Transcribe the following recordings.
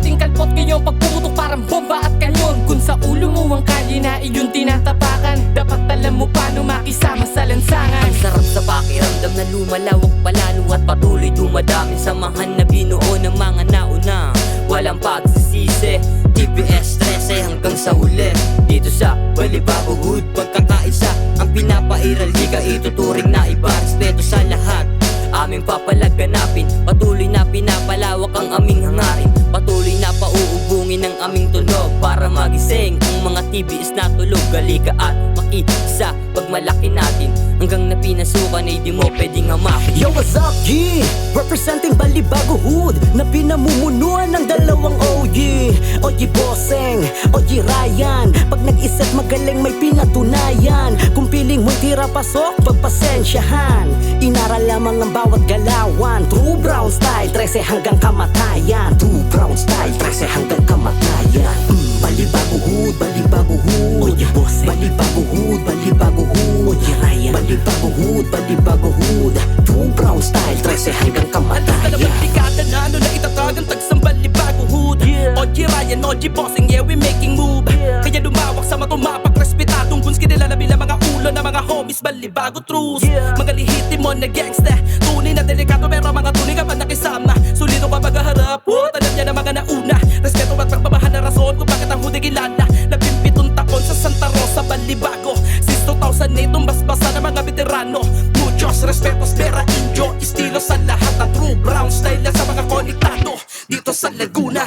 dating kalpot ngayon pagpumutok parang bomba at kanyon. Kung sa ulo mo ang kalye na iyong tinatapakan, dapat alam mo paano makisama sa lansangan. Ang sarap sa pakiramdam na lumalawak palalo at patuloy dumadami. Samahan na binuo ng mga nauna, walang pagsisisi. TBS 13 hanggang sa huli. Dito sa Balibago Hood, pagkakaisa ang pinapairal, di ka ituturing na iba. Respeto sa lahat, aming papalaganapin. Patuloy na pinapalawak ang aming hangarin. Patuloy na pauubungin ang aming tunog para magising ang mga TBS na tulog. Halika at makisa pag malaki natin, hanggang na pinasukan ay di mo pwedeng hamakin. Yo, what's up, G? Representing Balibago Hood na pinamumunuan ng dalawang OG. OG Bossing, OG Ryan. Pag nag-isip magaling may pinatunayan. Kung piling mo tira pasok, pagpasensyahan. Inaral lamang ang bawat galawan. True brown style, 13 hanggang kamatayan. True brown style, 13 hanggang kamatayan. Balibago Hood, Balibago Hood. OG Bossing, Balibago Hood, Balibago Hood. OG Ryan, Balibago Hood, Balibago Hood. True brown style, 13 hanggang kamatayan. Dalawang dekada na ano na itatag ang tagsang Balibago Hood. OG Ryan, OG Bossing, yeah we making move. Kaya lumawak sa matumapak, respetadong guns kinilala bilang mga ulo na mga homies Balibago truths. Mga lihitimon na gangsta, tunay na delikado pero mga tunay ka pa nakisama. Sulido ka maghaharap, alam niya na mga nauna. Respeto at pagmamahal na rason kung bakit ang hudi kilala. 17 taon sa Santa Rosa, Balibago. Since 2008, tumbas-basa ng mga veterano. Muchos respetos, pera, injo, estilo sa lahat ng true brown style sa mga konektado dito sa Laguna.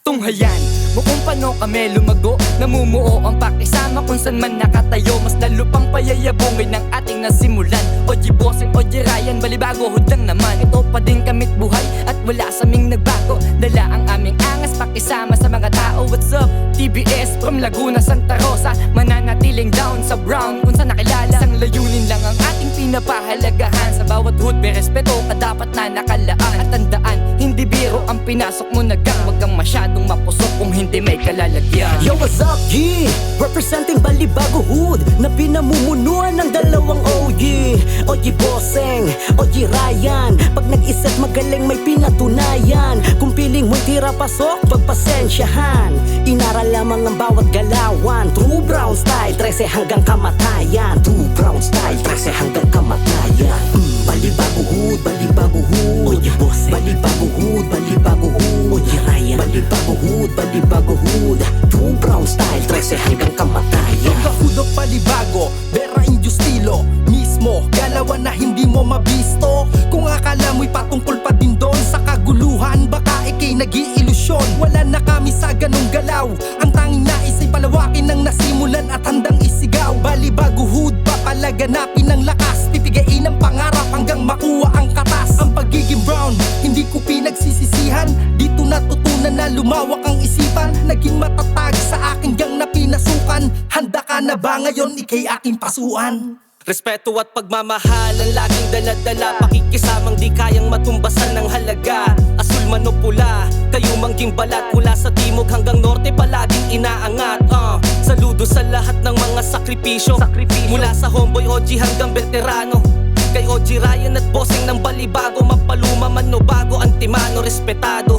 Tunghayan mo kung paano kami lumago, namumuo ang pakisama kung saan man nakatayo. Mas lalo pang payayabungin ng ating nasimulan. OG Bossing, OG Ryan, Balibago Hood lang naman. Ito pa din kamit buhay at wala sa aming nagbago. Dala ang aming angas pakisama sa mga tao. What's up? TBS from Laguna, Santa Rosa. Mananatiling down sa brown kung saan nakilala. Isang layunin lang ang ating pinapahalagahan. Sa bawat hood may respeto ka dapat na nakalaan. At tandaan, hindi biro ang pinasok mo na gang. Wag kang masyadong mapusok kung hindi may kalalagyan. Yo, what's up, G? Representing Balibago Hood na pinamumunuan ng dalawang OG. OG Bossing, OG Ryan. Pag nag-isip magaling may pinatunayan. Kung piling mo tira pasok, pagpasensyahan. Inaral lamang ang bawat galawan. True brown style, 13 hanggang kamatayan. True brown style, 13 hanggang kamatayan. Balibago Hood, Balibago Hood. OG Bossing, Balibago Hood, Balibago Hood. OG Ryan, Balibago Hood, Balibago Hood. True brown style, 13 hanggang kamatayan. Pagkahood of Balibago, Vera in yung stilo mismo, galawan na hindi mo mabisto. Kung akala mo'y patungkol pa din doon sa kaguluhan, baka ikay nag-iilusyon. Wala na kami sa ganong galaw. Ang tanging nais ay palawakin ng nasimulan at handang isigaw. Balibago Hood, papalaganapin ng lakas. Pipigain ang pangarap hanggang makuha ang katas. Ang pagiging brown, hindi ko pinagsisisihan. Dito natutunan na lumawak ang isipan. Naging matatag sa aking gang na pinasukan. Handa ka na ba ngayon ikay aking pasuan? Respeto at pagmamahal ang laging dala-dala. Pakikisamang di kayang matumbasan ng halaga. Asul man o pula, kayo mangging balat. Mula sa timog hanggang norte palaging inaangat. Saludo sa lahat ng mga sakripisyo. Mula sa homeboy OG hanggang veterano. Kay OG Ryan at Bossing ng Balibago. Mapaluma man o bago, antimano respetado.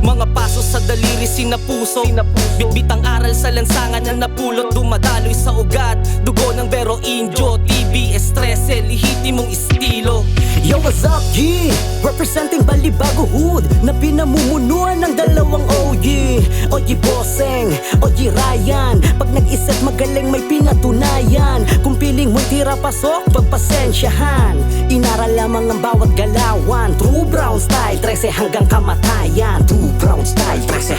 Mga paso sa daliri sinapuso. Bitbit ang aral sa lansangan na napulot. Dumadaloy sa ugat, dugo ng Vero Indio. TBS 13, lihitimong estilo. Yo, what's up, G? Representing Balibago Hood na pinamumunuan ng dalawang OG. OG Bossing, OG Ryan. Pag nag-isip magaling may pinatunayan. Kung piling mo tira pasok, pagpasensyahan. Inaral lamang ang bawat galawan. True brown style, 13 hanggang kamatayan. True brown style, 13